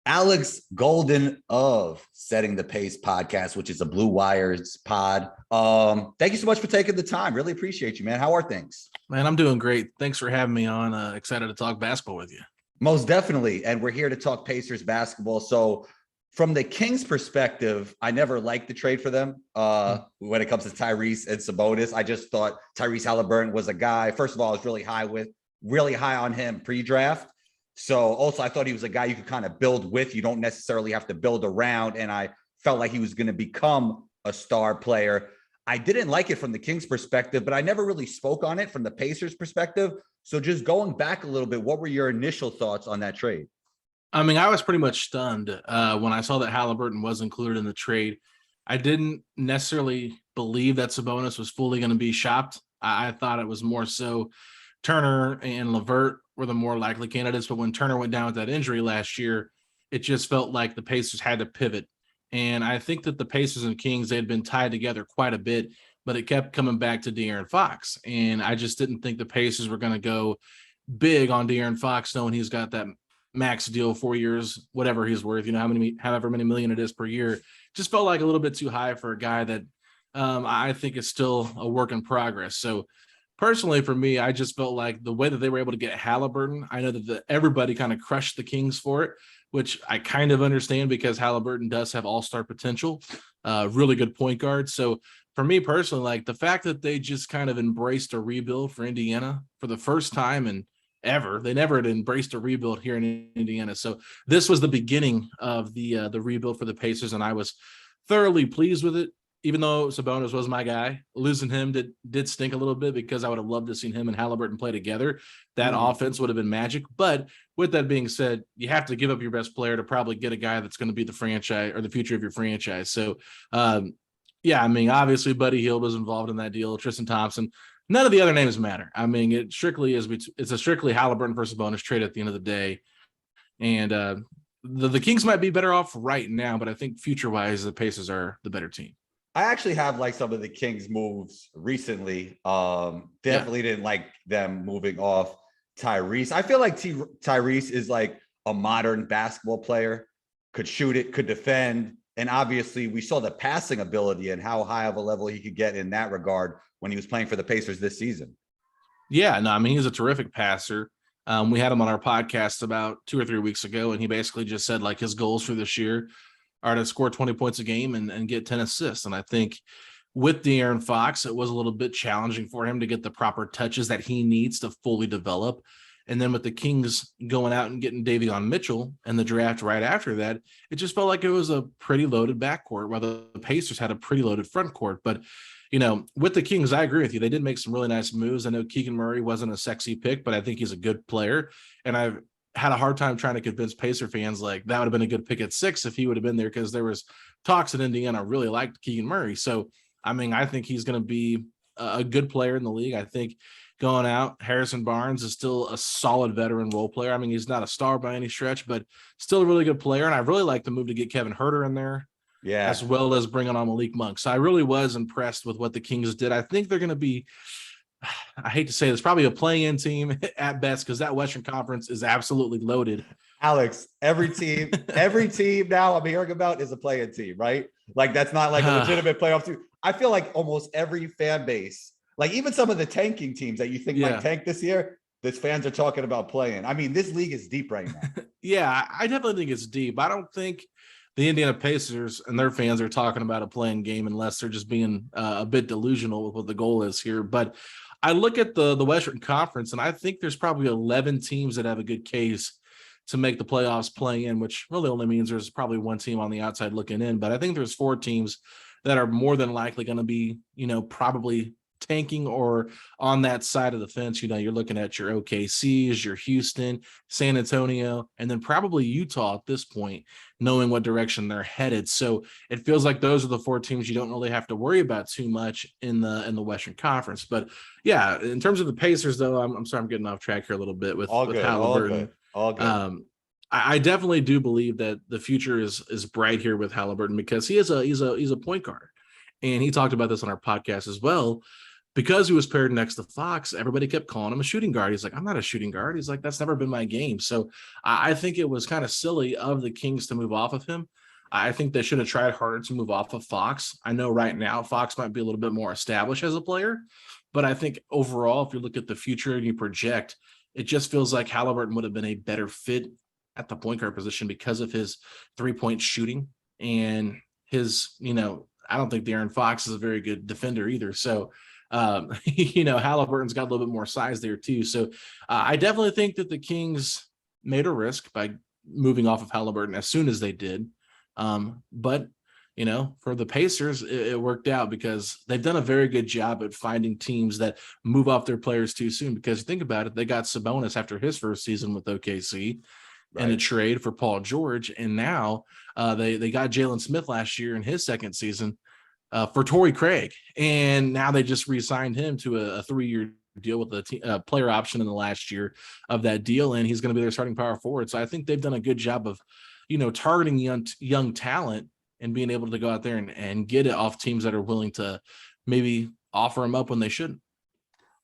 Alex Golden of Setting the Pace podcast, which is a Blue Wires pod. Thank you so much for taking the time. Really appreciate you, man. How are things? Man, I'm doing great. Thanks for having me on. Excited to talk basketball with you. Most definitely. And we're here to talk Pacers basketball. So from the Kings perspective, I never liked the trade for them when it comes to Tyrese and Sabonis. I just thought Tyrese Haliburton was a guy. First of all, I was really high on him pre-draft. So also I thought he was a guy you could kind of build with. You don't necessarily have to build around. And I felt like he was going to become a star player. I didn't like it from the Kings perspective, but I never really spoke on it from the Pacers perspective. So just going back a little bit, what were your initial thoughts on that trade? I mean, I was pretty much stunned when I saw that Haliburton was included in the trade. I didn't necessarily believe that Sabonis was fully going to be shopped. I thought it was more so Turner and LeVert were the more likely candidates. But when Turner went down with that injury last year, it just felt like the Pacers had to pivot. And I think that the Pacers and Kings, they had been tied together quite a bit, but it kept coming back to De'Aaron Fox. And I just didn't think the Pacers were going to go big on De'Aaron Fox, knowing he's got that max deal, 4 years, whatever he's worth, however many million it is per year. Just felt like a little bit too high for a guy that I think is still a work in progress. So personally, for me, I just felt like the way that they were able to get Haliburton, I know that everybody kind of crushed the Kings for it, which I kind of understand because Haliburton does have all-star potential, really good point guard. So for me personally, like the fact that they just kind of embraced a rebuild for Indiana for the first time and ever, they never had embraced a rebuild here in Indiana. So this was the beginning of the rebuild for the Pacers, and I was thoroughly pleased with it. Even though Sabonis was my guy, losing him did stink a little bit because I would have loved to have seen him and Haliburton play together. That offense would have been magic. But with that being said, you have to give up your best player to probably get a guy that's going to be the franchise or the future of your franchise. So, yeah, I mean, obviously Buddy Hield was involved in that deal. Tristan Thompson. None of the other names matter. I mean, it's a strictly Haliburton versus Sabonis trade at the end of the day. And the Kings might be better off right now, but I think future-wise, the Pacers are the better team. I actually have like some of the Kings moves recently. Definitely didn't like them moving off Tyrese. I feel like Tyrese is like a modern basketball player, could shoot it, could defend. And obviously we saw the passing ability and how high of a level he could get in that regard when he was playing for the Pacers this season. Yeah, no, I mean, he's a terrific passer. We had him on our podcast about 2 or 3 weeks ago, and he basically just said like his goals for this year are to score 20 points a game and get 10 assists. And I think with De'Aaron Fox, it was a little bit challenging for him to get the proper touches that he needs to fully develop. And then with the Kings going out and getting Davion Mitchell and the draft right after that, it just felt like it was a pretty loaded backcourt, while the Pacers had a pretty loaded front court. But, you know, with the Kings, I agree with you. They did make some really nice moves. I know Keegan Murray wasn't a sexy pick, but I think he's a good player. And I've had a hard time trying to convince Pacer fans like that would have been a good pick at 6 if he would have been there, because there was talks in Indiana really liked Keegan Murray. So, I mean, I think he's going to be a good player in the league. I think going out, Harrison Barnes is still a solid veteran role player. I mean, he's not a star by any stretch, but still a really good player. And I really like the move to get Kevin Huerter in there, as well as bringing on Malik Monk. So I really was impressed with what the Kings did. I think they're going to be, I hate to say this, probably a play-in team at best, because that Western Conference is absolutely loaded. Alex, every team now I'm hearing about is a play-in team, right? Like that's not like a legitimate playoff team. I feel like almost every fan base, like even some of the tanking teams that you think might tank this year, this fans are talking about playing. I mean, this league is deep right now. Yeah, I definitely think it's deep. I don't think the Indiana Pacers and their fans are talking about a playing game unless they're just being a bit delusional with what the goal is here. But I look at the Western Conference, and I think there's probably 11 teams that have a good case to make the playoffs play in, which really only means there's probably one team on the outside looking in. But I think there's 4 teams that are more than likely going to be, probably tanking or on that side of the fence. You're looking at your OKCs, your Houston, San Antonio, and then probably Utah at this point, knowing what direction they're headed. So it feels like those are the 4 teams you don't really have to worry about too much in the Western Conference. But yeah, in terms of the Pacers, though, I'm sorry, I'm getting off track here a little bit with Haliburton. All good. I definitely do believe that the future is bright here with Haliburton, because he's a point guard, and he talked about this on our podcast as well. because he was paired next to Fox, everybody kept calling him a shooting guard. He's like, I'm not a shooting guard. He's like, that's never been my game. So I think it was kind of silly of the Kings to move off of him. I think they should have tried harder to move off of Fox. I know right now Fox might be a little bit more established as a player, but I think overall, if you look at the future and you project, it just feels like Haliburton would have been a better fit at the point guard position because of his 3-point shooting and his, I don't think De'Aaron Fox is a very good defender either. So, Haliburton's got a little bit more size there too. So I definitely think that the Kings made a risk by moving off of Haliburton as soon as they did. But for the Pacers, it worked out because they've done a very good job at finding teams that move off their players too soon. Because think about it, they got Sabonis after his first season with OKC in a trade for Paul George. And now they got Jalen Smith last year in his second season for Torrey Craig. And now they just re-signed him to a 3-year deal with a player option in the last year of that deal. And he's going to be their starting power forward. So I think they've done a good job of, targeting young talent and being able to go out there and get it off teams that are willing to maybe offer them up when they shouldn't.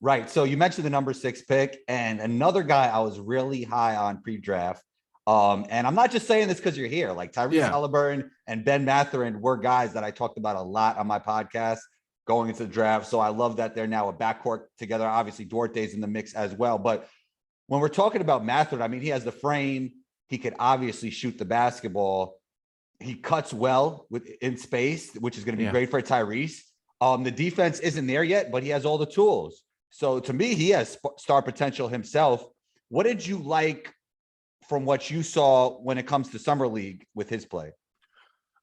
Right. So you mentioned the number 6 pick, and another guy I was really high on pre-draft. And I'm not just saying this because you're here. Like Tyrese Haliburton and Ben Mathurin were guys that I talked about a lot on my podcast going into the draft. So I love that they're now a backcourt together. Obviously, Duarte's in the mix as well. But when we're talking about Mathurin, I mean, he has the frame. He could obviously shoot the basketball. He cuts well in space, which is going to be great for Tyrese. The defense isn't there yet, but he has all the tools. So to me, he has star potential himself. What did you like from what you saw when it comes to Summer League with his play?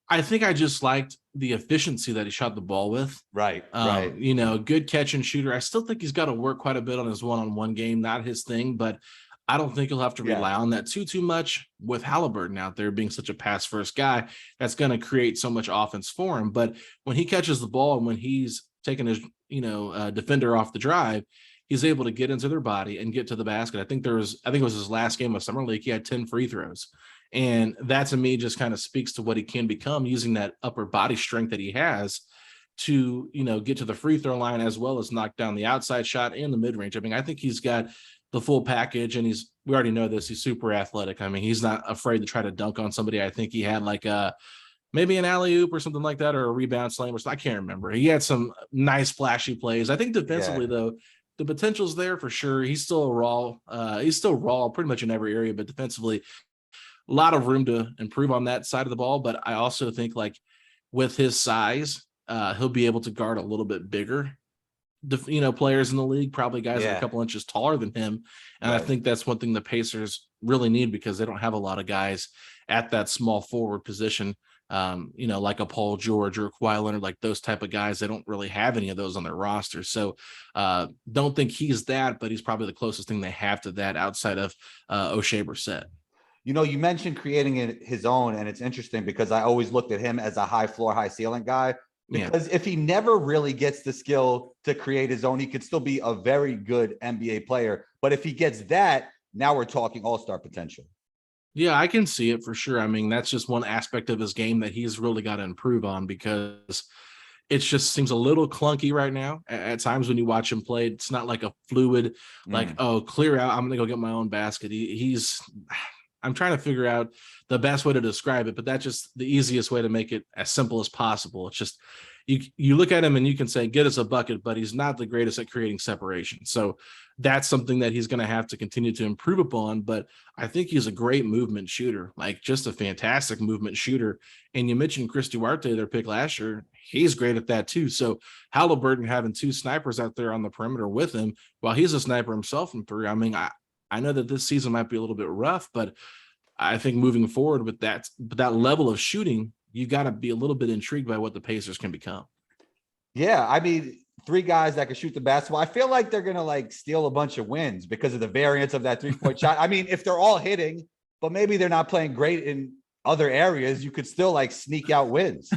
I think I just liked the efficiency that he shot the ball with. Right. Good catch and shooter. I still think he's got to work quite a bit on his one-on-one game, not his thing, but I don't think he'll have to rely on that too much with Haliburton out there being such a pass first guy. That's going to create so much offense for him. But when he catches the ball and when he's taking his, defender off the drive, he's able to get into their body and get to the basket. I think it was his last game of Summer League. He had 10 free throws. And that to me just kind of speaks to what he can become using that upper body strength that he has to, get to the free throw line as well as knock down the outside shot and the mid range. I mean, I think he's got the full package, and we already know this. He's super athletic. I mean, he's not afraid to try to dunk on somebody. I think he had like maybe an alley-oop or something like that, or a rebound slam, or I can't remember. He had some nice flashy plays. I think defensively though, the potential's there for sure. He's still raw pretty much in every area, but defensively, a lot of room to improve on that side of the ball. But I also think like with his size, he'll be able to guard a little bit bigger players in the league, probably guys that are a couple inches taller than him. And I think that's one thing the Pacers really need because they don't have a lot of guys at that small forward position, like a Paul George or a Kawhi Leonard, like those type of guys. They don't really have any of those on their roster. So don't think he's that, but he's probably the closest thing they have to that outside of O'Shea Brissett. You mentioned creating it his own, and it's interesting because I always looked at him as a high floor, high ceiling guy. Because if he never really gets the skill to create his own, he could still be a very good NBA player. But if he gets that, now we're talking all-star potential. Yeah, I can see it for sure. I mean, that's just one aspect of his game that he's really got to improve on because it just seems a little clunky right now. At times when you watch him play, it's not like a fluid, clear out, I'm going to go get my own basket. I'm trying to figure out the best way to describe it, but that's just the easiest way to make it as simple as possible. It's just you look at him and you can say, get us a bucket, but he's not the greatest at creating separation. So that's something that he's going to have to continue to improve upon. But I think he's a great movement shooter, like just a fantastic movement shooter. And you mentioned Chris Duarte, their pick last year. He's great at that too. So Haliburton having 2 snipers out there on the perimeter with him while he's a sniper himself from 3. I mean, I know that this season might be a little bit rough, but I think moving forward with that level of shooting, you got to be a little bit intrigued by what the Pacers can become. Yeah, I mean, 3 guys that can shoot the basketball. I feel like they're going to steal a bunch of wins because of the variance of that 3-point shot. I mean, if they're all hitting, but maybe they're not playing great in other areas, you could still sneak out wins.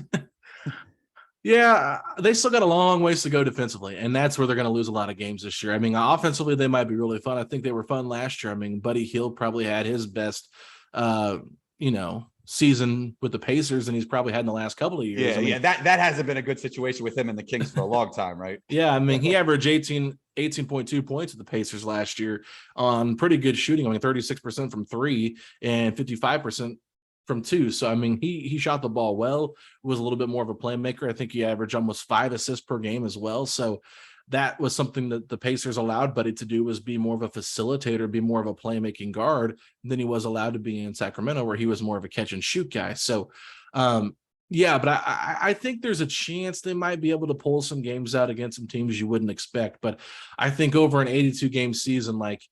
Yeah, they still got a long ways to go defensively, and that's where they're going to lose a lot of games this year. I mean, offensively, they might be really fun. I think they were fun last year. I mean, Buddy Hield probably had his best, season with the Pacers than he's probably had in the last couple of years. Yeah, I mean, yeah, that hasn't been a good situation with him and the Kings for a long time, right? yeah, I mean, he averaged 18.2 points with the Pacers last year on pretty good shooting. I mean, 36% from three and 55% from two. So, I mean, he shot the ball well, was a little bit more of a playmaker. I think he averaged almost 5 assists per game as well. So that was something that the Pacers allowed Buddy to do, was be more of a facilitator, be more of a playmaking guard than he was allowed to be in Sacramento, where he was more of a catch and shoot guy. So, yeah, but I think there's a chance they might be able to pull some games out against some teams you wouldn't expect. But I think over an 82 game season, like,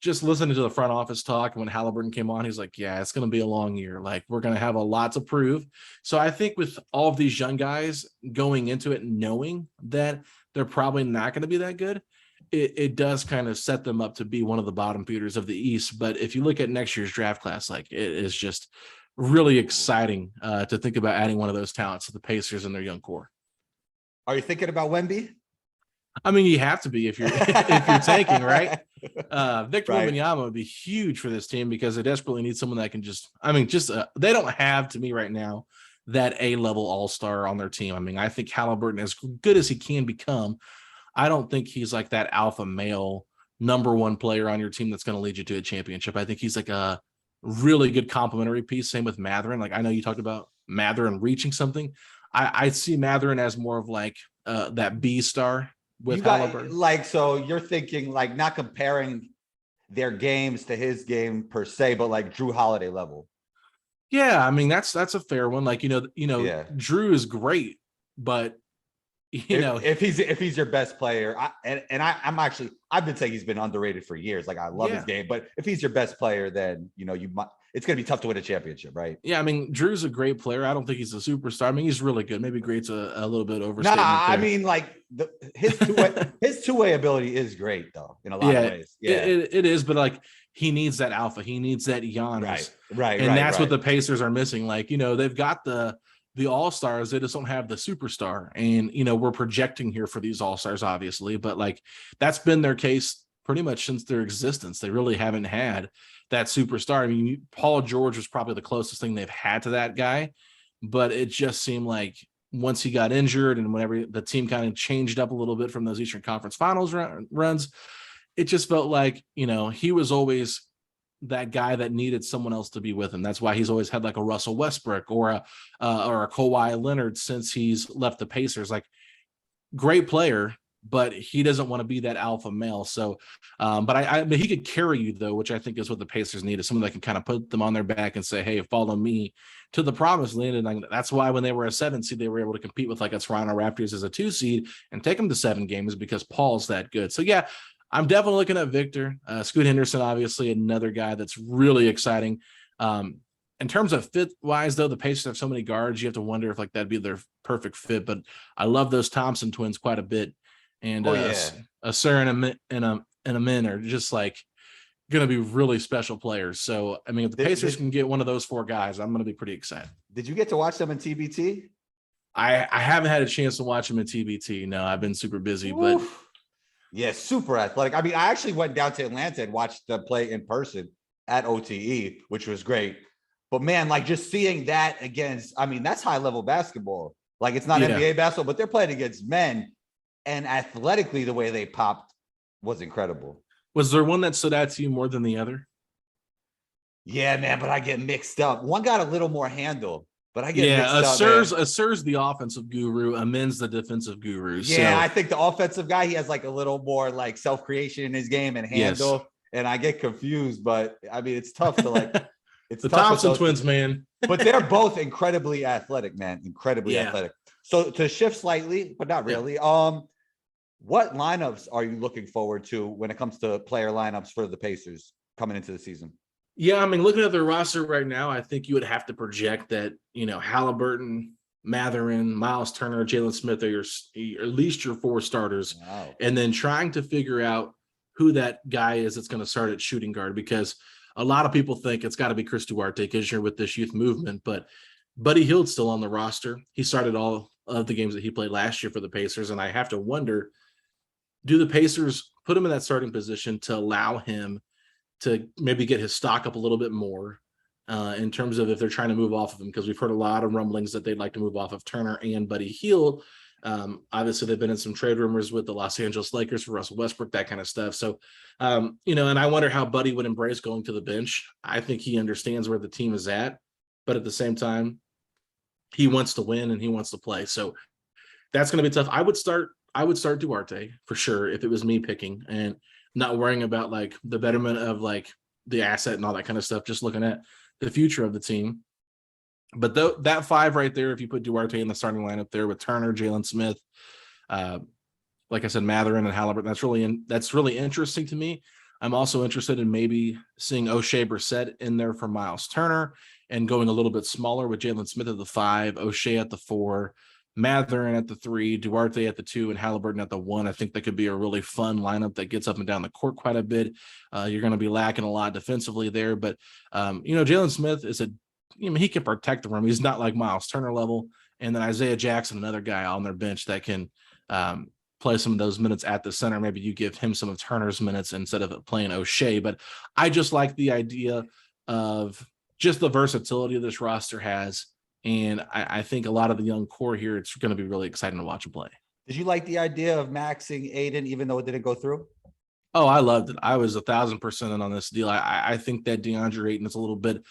just listening to the front office talk when Haliburton came on, he's like, yeah, it's going to be a long year. Like, we're going to have a lot to prove. So I think with all of these young guys going into it, knowing that they're probably not going to be that good, it does kind of set them up to be one of the bottom feeders of the East. But if you look at next year's draft class, like, it is just really exciting to think about adding one of those talents to the Pacers and their young core. Are you thinking about Wemby? I mean, you have to be if you're if you're tanking, right? Victor Right. Wembanyama would be huge for this team because they desperately need someone that can just, I mean, just they don't have, to me right now, that A-level all-star on their team. I mean, I think Haliburton, as good as he can become, I don't think he's like that alpha male number one player on your team that's going to lead you to a championship. I think he's like a really good complementary piece. Same with Mathurin. Like, I know you talked about Mathurin reaching something. I see Mathurin as more of like that B star with Haliburton. Like, so you're thinking like not comparing their games to his game per se, but like Drew Holiday level. Yeah, I mean, that's a fair one. Like, Yeah. Drew is great, but if he's your best player, I've been saying he's been underrated for years. Like, I love his game, but if he's your best player, then it's going to be tough to win a championship, right? Yeah, I mean, Drew's a great player. I don't think he's a superstar. I mean, he's really good. Maybe great's a little bit overstatement. I mean, like his two-way ability is great though, in a lot of ways. Yeah, it is, but like, he needs that alpha. He needs that Giannis. Right. And that's what the Pacers are missing. Like, they've got the all-stars, they just don't have the superstar. And, we're projecting here for these all-stars, obviously, but like, that's been their case pretty much since their existence. They really haven't had that superstar. I mean, Paul George was probably the closest thing they've had to that guy, but it just seemed like once he got injured and whenever the team kind of changed up a little bit from those Eastern Conference Finals runs, it just felt like, he was always that guy that needed someone else to be with him. That's why he's always had like a Russell Westbrook or a Kawhi Leonard since he's left the Pacers. Like, great player, but he doesn't want to be that alpha male. So, but he could carry you though, which I think is what the Pacers need, is someone that can kind of put them on their back and say, hey, follow me to the promised land. And that's why when they were a 7 seed, they were able to compete with like a Toronto Raptors as a 2 seed and take them to 7 games because Paul's that good. So yeah, I'm definitely looking at Victor. Scoot Henderson, obviously another guy that's really exciting. In terms of fit wise, though, the Pacers have so many guards, you have to wonder if like that'd be their perfect fit. But I love those Thompson twins quite a bit. And Asur and Amin are just like going to be really special players. So, I mean, if the Pacers can get one of those 4 guys, I'm going to be pretty excited. Did you get to watch them in TBT? I haven't had a chance to watch them in TBT. No, I've been super busy, but yeah, super athletic. I mean, I actually went down to Atlanta and watched them play in person at OTE, which was great. But man, like, just seeing that against, I mean, that's high level basketball. Like, it's not NBA basketball, but they're playing against men. And athletically, the way they popped was incredible. Was there one that stood out to you more than the other? Yeah, man, but I get mixed up. One got a little more handle, but I get mixed up. Asur's the offensive guru. Amin's the defensive guru. Yeah, so I think the offensive guy, he has like a little more like self-creation in his game and handle. Yes. And I get confused, but I mean, it's tough to like. It's the Thompson twins, man. But they're both incredibly athletic, man. Incredibly athletic. So to shift slightly, but not really. What lineups are you looking forward to when it comes to player lineups for the Pacers coming into the seast? Yeah, I mean, looking at their roster right now, I think you would have to project that, Haliburton, Mathurin, Miles Turner, Jalen Smith are at least your 4 starters. Wow. And then trying to figure out who that guy is that's going to start at shooting guard, because a lot of people think it's got to be Chris Duarte because you're with this youth movement, but Buddy Hield's still on the roster. He started all of the games that he played last year for the Pacers, and I have to wonder, do the Pacers put him in that starting position to allow him to maybe get his stock up a little bit more, in terms of if they're trying to move off of him, because we've heard a lot of rumblings that they'd like to move off of Turner and Buddy Hield. Obviously, they've been in some trade rumors with the Los Angeles Lakers for Russell Westbrook, that kind of stuff. So, and I wonder how Buddy would embrace going to the bench. I think he understands where the team is at, but at the same time, he wants to win and he wants to play. So that's going to be tough. I would start Duarte for sure if it was me picking, and not worrying about like the betterment of like the asset and all that kind of stuff, just looking at the future of the team. But that five right there, if you put Duarte in the starting lineup there with Turner, Jalen Smith, like I said, Mathurin and Haliburton, that's really interesting to me. I'm also interested in maybe seeing O'Shea Brissett in there for Miles Turner and going a little bit smaller with Jalen Smith at the 5, O'Shea at the 4, Mathurin at the 3, Duarte at the 2, and Haliburton at the 1. I think that could be a really fun lineup that gets up and down the court quite a bit. You're going to be lacking a lot defensively there, but Jalen Smith is he can protect the rim. He's not like Miles Turner level. And then Isaiah Jackson, another guy on their bench that can play some of those minutes at the center. Maybe you give him some of Turner's minutes instead of playing O'Shea. But I just like the idea of just the versatility this roster has. And I think a lot of the young core here, it's going to be really exciting to watch them play. Did you like the idea of maxing Aiden, even though it didn't go through? Oh, I loved it. I was 1,000% in on this deal. I think that DeAndre Ayton is a little bit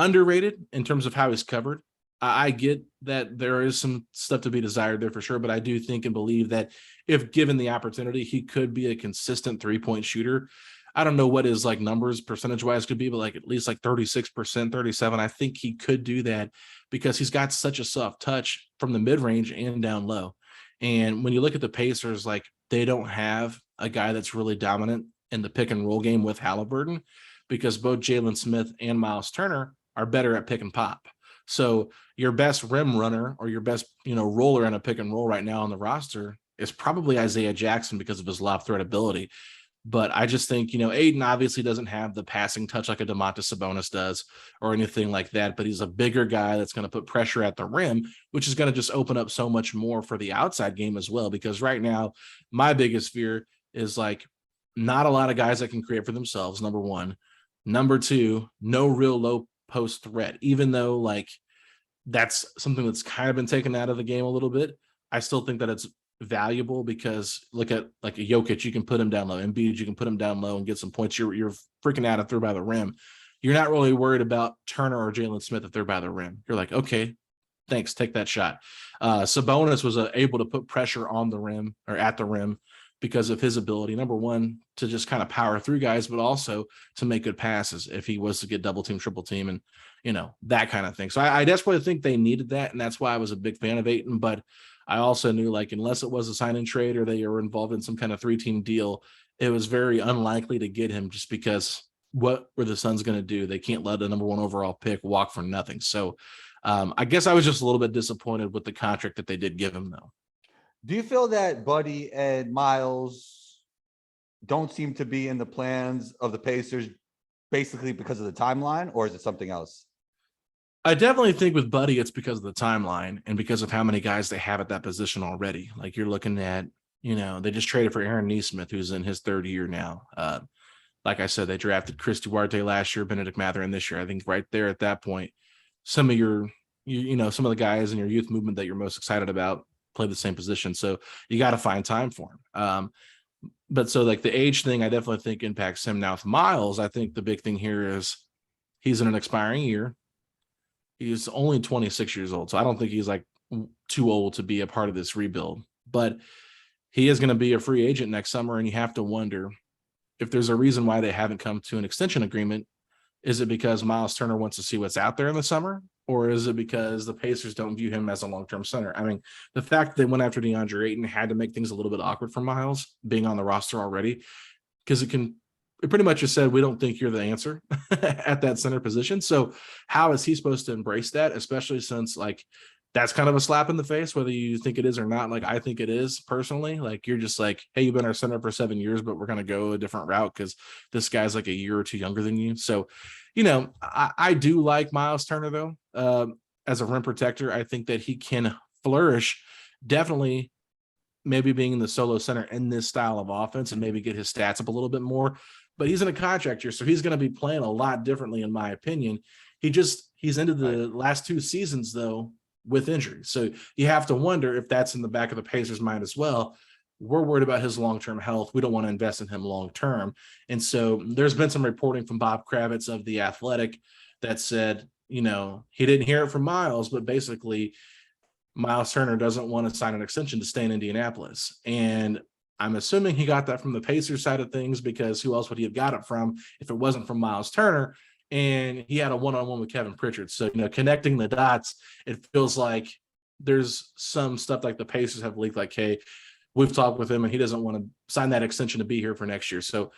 underrated in terms of how he's covered. I get that there is some stuff to be desired there for sure, but I do think and believe that if given the opportunity, he could be a consistent 3-point shooter. I don't know what his like numbers percentage wise could be, but like at least like 36%, 37. I think he could do that because he's got such a soft touch from the mid range and down low. And when you look at the Pacers, like they don't have a guy that's really dominant in the pick and roll game with Haliburton, because both Jalen Smith and Miles Turner are better at pick and pop. So your best rim runner or your best, roller in a pick and roll right now on the roster is probably Isaiah Jackson because of his lob threat ability. But I just think, Aiden obviously doesn't have the passing touch like a Domantas Sabonis does or anything like that, but he's a bigger guy that's going to put pressure at the rim, which is going to just open up so much more for the outside game as well. Because right now, my biggest fear is like not a lot of guys that can create for themselves, number one. Number two, no real low post threat, even though like that's something that's kind of been taken out of the game a little bit. I still think that it's valuable because look at like a Jokic, you can put him down low. Embiid, you can put him down low and get some points. You're freaking out if they're by the rim. You're not really worried about Turner or Jalen Smith if they're by the rim. You're like, okay, thanks, take that shot. Sabonis was able to put pressure on the rim or at the rim because of his ability, number one, to just kind of power through guys, but also to make good passes if he was to get double team, triple team, and that kind of thing. So I desperately think they needed that, and that's why I was a big fan of Ayton. But I also knew, like, unless it was a sign and trade or they were involved in some kind of 3-team deal, it was very unlikely to get him just because what were the Suns going to do? They can't let a number 1 overall pick walk for nothing. So I guess I was just a little bit disappointed with the contract that they did give him, though. Do you feel that Buddy and Miles don't seem to be in the plans of the Pacers basically because of the timeline, or is it something else? I definitely think with Buddy, it's because of the timeline and because of how many guys they have at that position already. Like you're looking at, they just traded for Aaron Nesmith, who's in his 3rd year now. Like I said, they drafted Chris Duarte last year, Benedict Mathurin this year. I think right there at that point, some of some of the guys in your youth movement that you're most excited about play the same position. So you got to find time for him. But so like the age thing, I definitely think impacts him. Now with Miles, I think the big thing here is he's in an expiring year. He's only 26 years old. So I don't think he's like too old to be a part of this rebuild, but he is going to be a free agent next summer. And you have to wonder if there's a reason why they haven't come to an extension agreement. Is it because Miles Turner wants to see what's out there in the summer? Or is it because the Pacers don't view him as a long-term center? I mean, the fact that they went after DeAndre Ayton had to make things a little bit awkward for Miles being on the roster already, because it pretty much just said, we don't think you're the answer at that center position. So how is he supposed to embrace that, especially since like that's kind of a slap in the face, whether you think it is or not? Like I think it is personally. Like you're just like, hey, you've been our center for 7 years, but we're going to go a different route because this guy's like a year or two younger than you. So, I do like Miles Turner though. As a rim protector, I think that he can flourish definitely, maybe being in the solo center in this style of offense and maybe get his stats up a little bit more. but he's in a contract year, so he's going to be playing a lot differently, in my opinion. He's ended the last 2 seasons though with injuries, so you have to wonder if that's in the back of the Pacers' mind as well. We're worried about his long-term health. We don't want to invest in him long-term. And so there's been some reporting from Bob Kravitz of The Athletic that said, he didn't hear it from Miles, but basically Miles Turner doesn't want to sign an extension to stay in Indianapolis. And I'm assuming he got that from the Pacers side of things, because who else would he have got it from if it wasn't from Miles Turner? And he had a one-on-one with Kevin Pritchard. So, connecting the dots, it feels like there's some stuff like the Pacers have leaked, like, hey, we've talked with him and he doesn't want to sign that extension to be here for next year. So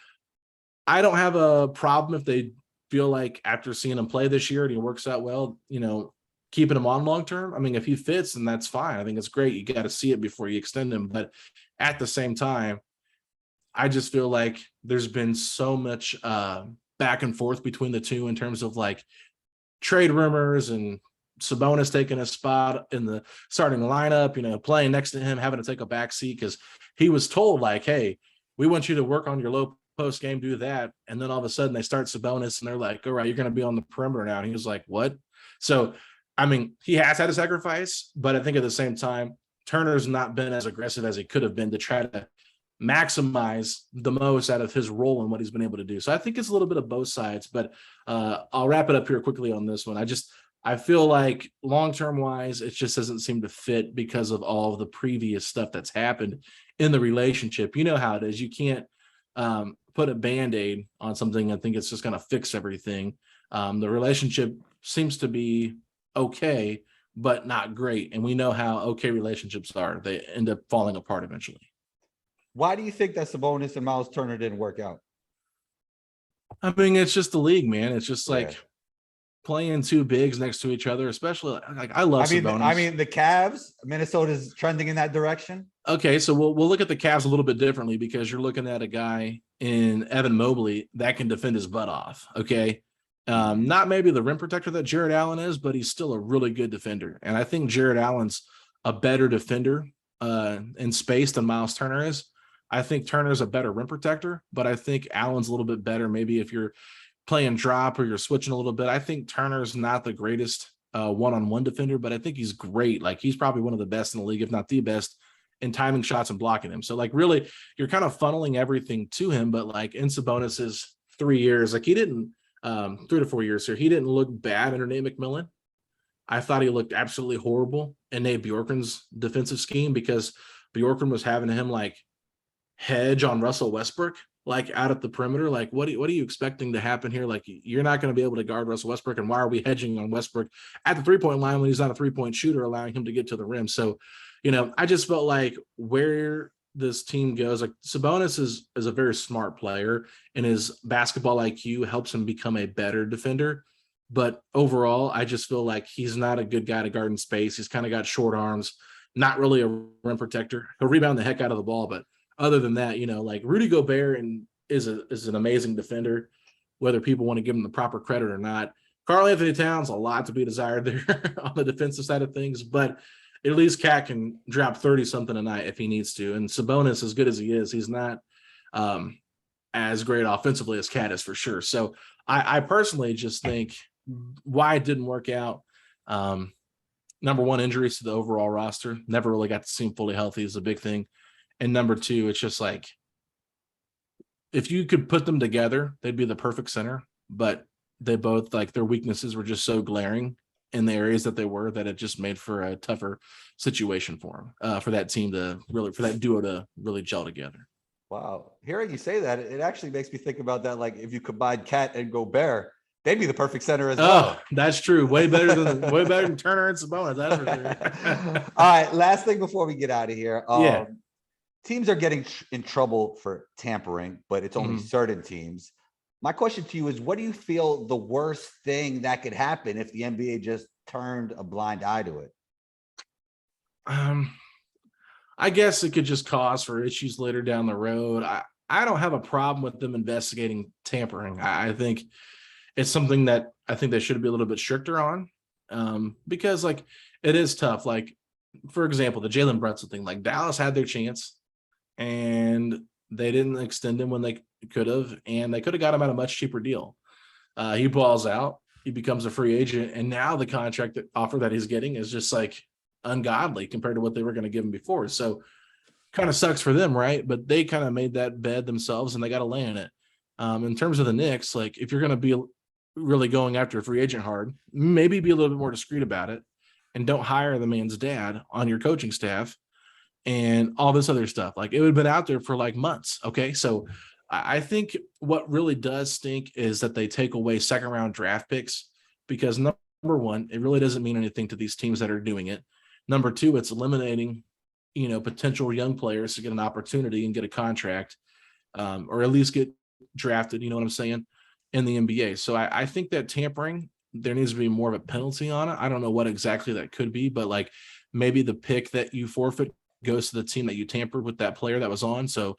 I don't have a problem if they feel like after seeing him play this year and he works out well, keeping him on long term. I mean, if he fits, then that's fine. I think it's great. You got to see it before you extend him. But at the same time, I just feel like there's been so much back and forth between the two in terms of like trade rumors and Sabonis taking a spot in the starting lineup, playing next to him, having to take a back seat because he was told like, hey, we want you to work on your low post game, do that. And then all of a sudden they start Sabonis and they're like, all right, you're going to be on the perimeter now. And he was like, what? So, I mean, he has had a sacrifice, but I think at the same time, Turner's not been as aggressive as he could have been to try to maximize the most out of his role and what he's been able to do. So I think it's a little bit of both sides, but I'll wrap it up here quickly on this one. I feel like long-term wise, it just doesn't seem to fit because of all of the previous stuff that's happened in the relationship. You know how it is. You can't put a Band-Aid on something and think it's just going to fix everything. The relationship seems to be okay, but not great. And we know how okay relationships are. They end up falling apart eventually. Why do you think that Sabonis and Miles Turner didn't work out? I mean, it's just the league, man. It's just like playing 2 bigs next to each other, especially like I love Sabonis. I mean, the Cavs, Minnesota's trending in that direction. Okay, so we'll look at the Cavs a little bit differently because you're looking at a guy in Evan Mobley that can defend his butt off. Okay, not maybe the rim protector that Jared Allen is, but he's still a really good defender. And I think Jared Allen's a better defender in space than Miles Turner is. I think Turner's a better rim protector, but I think Allen's a little bit better. Maybe if you're playing drop or you're switching a little bit. I think Turner's not the greatest one-on-one defender, but I think he's great. Like he's probably one of the best in the league, if not the best, in timing shots and blocking them. So like really you're kind of funneling everything to him, but like in Sabonis's 3 years, like he didn't 3 to 4 years here, he didn't look bad under Nate McMillan. I thought he looked absolutely horrible in Nate Bjorkgren's defensive scheme because Bjorkgren was having him like hedge on Russell Westbrook, like out at the perimeter. Like what are you expecting to happen here? Like you're not going to be able to guard Russell Westbrook. And why are we hedging on Westbrook at the 3-point line when he's not a 3-point shooter, allowing him to get to the rim? So, I just felt like where this team goes, like Sabonis is a very smart player and his basketball IQ helps him become a better defender. But overall, I just feel like he's not a good guy to guard in space. He's kind of got short arms, not really a rim protector. He'll rebound the heck out of the ball, but other than that, like Rudy Gobert is an amazing defender, whether people want to give him the proper credit or not. Karl Anthony Towns, a lot to be desired there on the defensive side of things, but at least Cat can drop 30 something a night if he needs to. And Sabonis, as good as he is, he's not as great offensively as Cat is for sure. So I personally just think why it didn't work out. Number one, injuries to the overall roster. Never really got to see him fully healthy is a big thing. And number two, it's just like, if you could put them together, they'd be the perfect center, but they both like their weaknesses were just so glaring in the areas that they were that it just made for a tougher situation for them, for that team to really, for that duo to really gel together. Wow. Hearing you say that, it actually makes me think about that. Like if you combine Cat and Gobert, they'd be the perfect center as well. Oh, that's true. Way better than Turner and Sabonis. That's for sure. All right. Last thing before we get out of here. Teams are getting in trouble for tampering, but it's only certain teams. My question to you is, what do you feel the worst thing that could happen if the NBA just turned a blind eye to it? I guess it could just cause for issues later down the road. I don't have a problem with them investigating tampering. I think it's something that I think they should be a little bit stricter on, because like it is tough. Like, for example, the Jalen Brunson thing, like Dallas had their chance and they didn't extend him when they could have, and they could have got him at a much cheaper deal. He balls out, he becomes a free agent, and now the contract offer that he's getting is just like ungodly compared to what they were going to give him before. So kind of sucks for them, right? But they kind of made that bed themselves, and they got to lay in it. In terms of the Knicks, like if you're going to be really going after a free agent hard, maybe be a little bit more discreet about it, and don't hire the man's dad on your coaching staff and all this other stuff. Like it would have been out there for like months. Okay. So I think what really does stink is that they take away second round draft picks, because number one, it really doesn't mean anything to these teams that are doing it. Number two, it's eliminating, potential young players to get an opportunity and get a contract, or at least get drafted, you know what I'm saying, in the NBA. So I think that tampering, there needs to be more of a penalty on it. I don't know what exactly that could be, but like maybe the pick that you forfeit goes to the team that you tampered with that player that was on. So,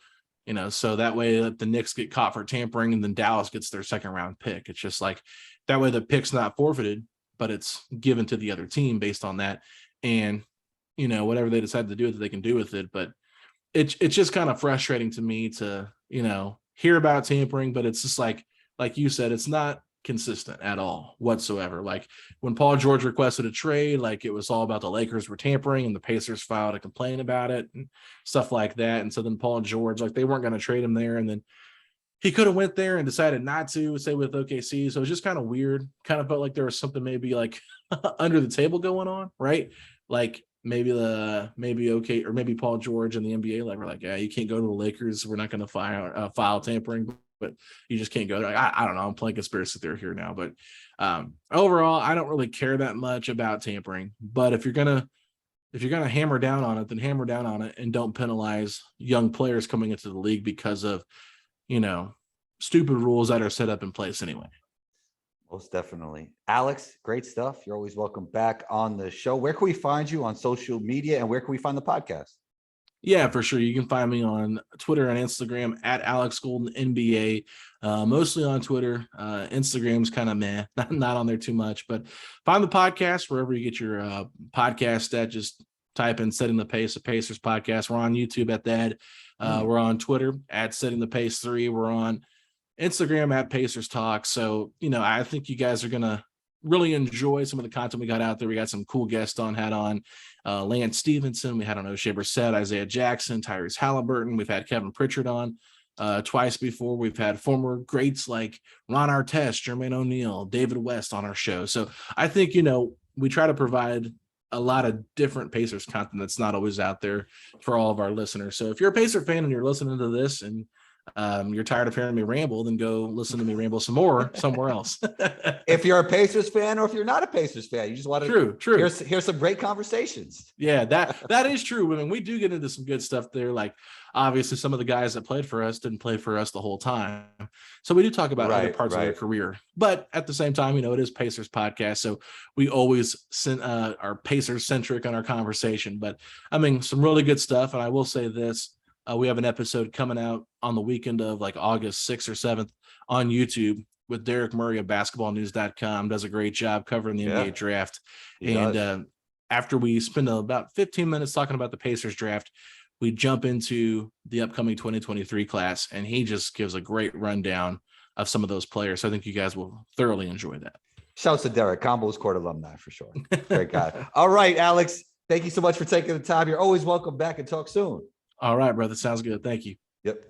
so that way the Knicks get caught for tampering and then Dallas gets their second round pick. It's just like that way the pick's not forfeited, but it's given to the other team based on that. And, whatever they decide to do with it, they can do with it. But it's just kind of frustrating to me to, hear about tampering, but it's just like you said, it's not consistent at all whatsoever. Like when Paul George requested a trade, like it was all about the Lakers were tampering and the Pacers filed a complaint about it and stuff like that. And so then Paul George, like they weren't going to trade him there. And then he could have went there and decided not to, say with OKC. So it's just kind of weird. Kind of felt like there was something maybe like under the table going on, right? Like maybe Paul George and the NBA like we're like, yeah, you can't go to the Lakers. We're not going to file tampering, but you just can't go. I don't know. I'm playing conspiracy theory here now, but overall, I don't really care that much about tampering. But if you're gonna hammer down on it, then hammer down on it and don't penalize young players coming into the league because of stupid rules that are set up in place anyway. Most definitely. Alex, great stuff. You're always welcome back on the show. Where can we find you on social media, and where can we find the podcast? Yeah, for sure. You can find me on Twitter and Instagram at Alex Golden NBA, mostly on Twitter. Instagram's kind of meh, not on there too much, but find the podcast wherever you get your podcast at. Just type in Setting the Pace, a Pacers podcast. We're on YouTube at that. We're on Twitter at Setting the Pace 3. We're on Instagram at Pacers Talk. So, I think you guys are going to really enjoy some of the content we got out there. We got some cool guests had on Lance Stevenson. We had on O'Shea Brissett, Isaiah Jackson, Tyrese Haliburton. We've had Kevin Pritchard on twice before. We've had former greats like Ron Artest, Jermaine O'Neal, David West on our show. So I think, we try to provide a lot of different Pacers content that's not always out there for all of our listeners. So if you're a Pacer fan and you're listening to this and you're tired of hearing me ramble, then go listen to me ramble some more somewhere else. If you're a Pacers fan, or if you're not a Pacers fan, you just want to here's some great conversations. Yeah, that is true. I mean, we do get into some good stuff there. Like obviously some of the guys that played for us didn't play for us the whole time. So we do talk about other parts of their career, but at the same time, it is Pacers podcast. So we always are Pacers centric on our conversation, but I mean, some really good stuff. And I will say this, we have an episode coming out on the weekend of like August 6th or 7th on YouTube with Derek Murray of basketballnews.com. Does a great job covering the NBA draft. And after we spend about 15 minutes talking about the Pacers draft, we jump into the upcoming 2023 class, and he just gives a great rundown of some of those players. So I think you guys will thoroughly enjoy that. Shouts to Derek, Combos Court alumni for sure. Great guy. All right, Alex, thank you so much for taking the time. You're always welcome back, and talk soon. All right, brother. Sounds good. Thank you. Yep.